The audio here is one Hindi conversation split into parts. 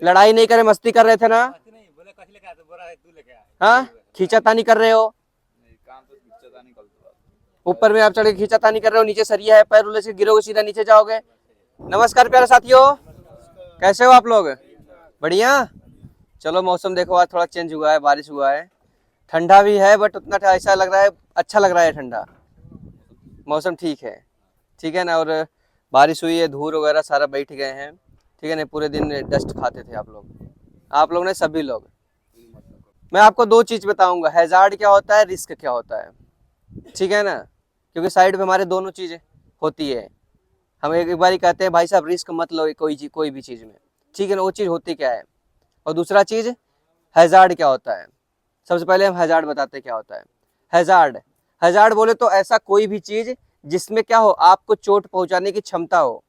लड़ाई नहीं करे, मस्ती कर रहे थे ना? हाँ, खींचातानी कर रहे हो। ऊपर में आप चढ़ के खींचातानी कर रहे हो, नीचे सरिया है, पैर उल्ले से गिरोगे सीधा नीचे जाओगे। नमस्कार प्यारे साथियों, कैसे हो आप लोग? बढ़िया। चलो मौसम देखो, आज थोड़ा चेंज हुआ है, बारिश हुआ है, ठंडा भी है बट उतना ऐसा लग रहा है, अच्छा लग रहा है ठंडा। मौसम ठीक है ना। और बारिश हुई है, धूल वगैरह सारा बैठ गए हैं, ठीक है ना। पूरे दिन डस्ट खाते थे आप लोग ने, सभी लोग। मैं आपको दो चीज बताऊंगा, हैजार्ड क्या होता है, रिस्क क्या होता है, ठीक है ना। क्योंकि साइड पे हमारे दोनों चीजें होती है। हम एक बार ही कहते हैं भाई साहब रिस्क मत लो कोई भी चीज में, ठीक है ना। वो चीज होती क्या है, और दूसरा चीज हैजार्ड क्या होता है। सबसे पहले हम हैजार्ड बताते हैं क्या होता है। हैजार्ड बोले तो ऐसा कोई भी चीज जिसमें क्या हो, आपको चोट पहुंचाने की क्षमता हो।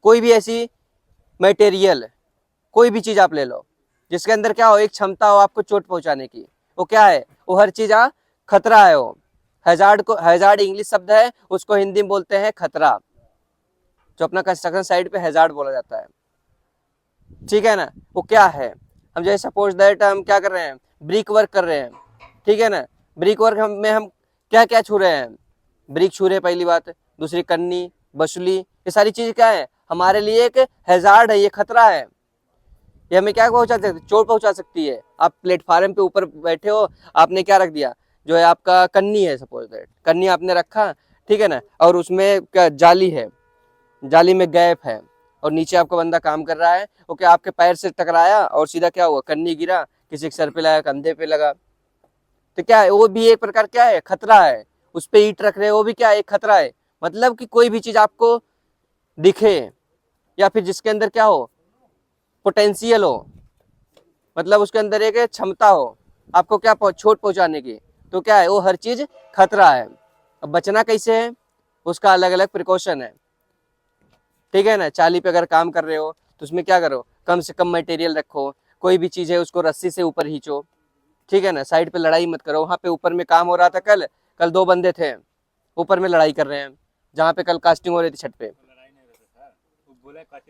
कोई भी ऐसी मटेरियल, कोई भी चीज आप ले लो जिसके अंदर क्या हो, एक क्षमता हो आपको चोट पहुंचाने की, वो क्या है, वो हर चीज खतरा है। वो हैजार्ड इंग्लिश शब्द है, उसको हिंदी में बोलते हैं खतरा। जो अपना कंस्ट्रक्शन साइट पे हैजार्ड बोला जाता है, ठीक है ना। वो क्या है, हम जैसे सपोज दैट हम क्या कर रहे हैं, ब्रिक वर्क कर रहे हैं, ठीक है ना। ब्रिक वर्क में हम क्या क्या छू रहे हैं, ब्रिक छू रहे हैं पहली बात। दूसरी कन्नी, बसुली, ये सारी चीज क्या है, हमारे लिए एक हैजार्ड है, ये खतरा है। ये हमें क्या पहुंचा सकती है, चोट पहुंचा सकती है। आप प्लेटफार्म पे ऊपर बैठे हो, आपने क्या रख दिया, जो है आपका कन्नी है, सपोज दैट कन्नी आपने रखा, ठीक है ना। और उसमें क्या जाली है, जाली में गैप है, और नीचे आपका बंदा काम कर रहा है, वो क्या आपके पैर से टकराया और सीधा क्या हुआ, कन्नी गिरा, किसी के सर पे लगा, कंधे पे लगा, तो क्या है, वो भी एक प्रकार क्या है, खतरा है। उस पे ईंट रख रहे हो, वो भी क्या है, एक खतरा है। मतलब कि कोई भी चीज आपको दिखे या फिर जिसके अंदर क्या हो, पोटेंशियल हो, मतलब उसके अंदर एक क्षमता हो आपको क्या चोट पहुंचाने की, तो क्या है, वो हर चीज खतरा है। अब बचना कैसे है, उसका अलग अलग प्रिकॉशन है, ठीक है ना। चाली पे अगर काम कर रहे हो तो उसमें क्या करो, कम से कम मटेरियल रखो, कोई भी चीज है उसको रस्सी से ऊपर खींचो, ठीक है ना। साइड पे लड़ाई मत करो। वहां पे ऊपर में काम हो रहा था, कल दो बंदे थे ऊपर में लड़ाई कर रहे हैं, जहाँ पे कल कास्टिंग हो रही थी छत पे।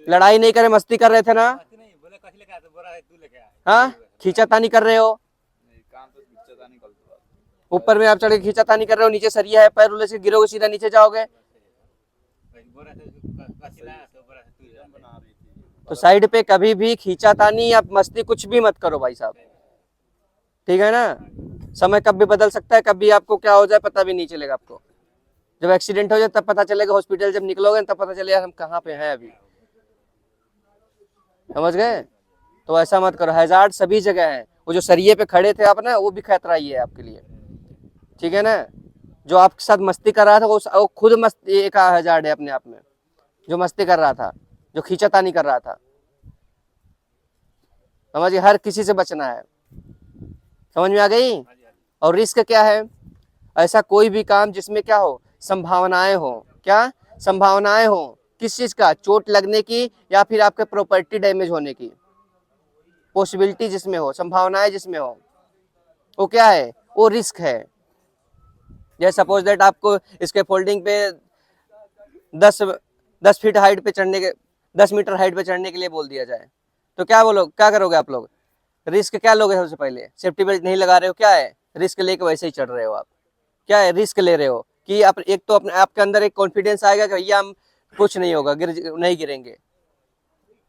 लड़ाई नहीं करे, मस्ती कर रहे थे ना? हाँ, खींचातानी कर रहे हो। ऊपर में आप चढ़ के खींचातानी कर रहे हो, नीचे सरिया है, पैर उल्ले से गिरोगे सीधा नीचे जाओगे। तो साइड पे कभी भी खींचातानी या मस्ती कुछ भी मत करो भाई साहब, ठीक है ना। समय कब भी बदल सकता है, कभी आपको क्या हो जाए पता भी नहीं चलेगा आपको। जब एक्सीडेंट हो जाए तब पता चलेगा, हॉस्पिटल जब निकलोगे तब पता चलेगा हम कहाँ पे हैं अभी, समझ गए। तो ऐसा मत करो, हैजार्ड सभी जगह है। वो जो सरिये पे खड़े थे आप ना, वो भी खतरा ही है आपके लिए, ठीक है ना। जो आपके साथ मस्ती कर रहा था वो खुद मस्ती एक हैजार्ड है अपने आप में, जो मस्ती कर रहा था, जो खींचातानी कर रहा था। समझिए, हर किसी से बचना है, समझ में आ गई। और रिस्क क्या है, ऐसा कोई भी काम जिसमें क्या हो, संभावनाएं हो। क्या संभावनाएं हो, किस चीज का, चोट लगने की या फिर आपके प्रॉपर्टी डैमेज होने की पॉसिबिलिटी जिसमें हो, संभावनाएं जिसमें हो, वो क्या है, वो रिस्क है। जैसे सपोज दैट आपको इसके फोल्डिंग पे 10 फीट हाइट पे चढ़ने के 10 मीटर हाइट पे चढ़ने के लिए बोल दिया जाए, तो क्या करोगे आप लोग, रिस्क क्या लोगे। सबसे पहले सेफ्टी बेल्ट नहीं लगा रहे हो, क्या है, रिस्क लेके वैसे ही चढ़ रहे हो आप, क्या है, रिस्क ले रहे हो। कि आप एक तो अपने आपके अंदर एक कॉन्फिडेंस आएगा कि भैया हम कुछ नहीं होगा, नहीं गिरेंगे,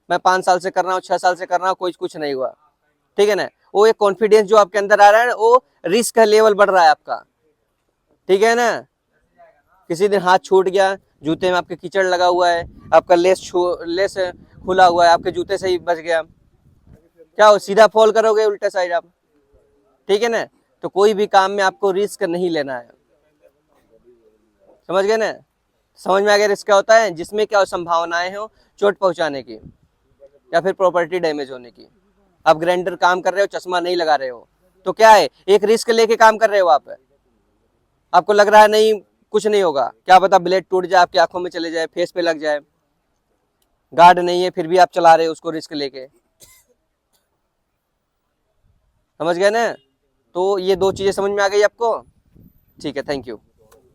मैं 5 साल से कर रहा हूँ, 6 साल से कर रहा हूँ, कोई कुछ नहीं हुआ, ठीक है ना। वो एक कॉन्फिडेंस जो आपके अंदर आ रहा है ना, वो रिस्क का लेवल बढ़ रहा है आपका, ठीक है ना। किसी दिन हाथ छूट गया, जूते में आपके कीचड़ लगा हुआ है, आपका लेस खुला हुआ है, आपके जूते से ही बच गया, क्या हो, सीधा फॉल करोगे उल्टे साइड आप, ठीक है ना। तो कोई भी काम में आपको रिस्क नहीं लेना है, समझ गए ना। समझ में आ गया रिस्क क्या होता है, जिसमें क्या संभावनाएं हो चोट पहुंचाने की या फिर प्रॉपर्टी डैमेज होने की। आप ग्राइंडर काम कर रहे हो, चश्मा नहीं लगा रहे हो, तो क्या है, एक रिस्क लेके काम कर रहे हो आप। आपको लग रहा है नहीं कुछ नहीं होगा, क्या पता ब्लेड टूट जाए, आपकी आंखों में चले जाए, फेस पे लग जाए, गार्ड नहीं है फिर भी आप चला रहे हो उसको रिस्क लेके, समझ गए ना। तो ये दो चीजें समझ में आ गई आपको, ठीक है, थैंक यू।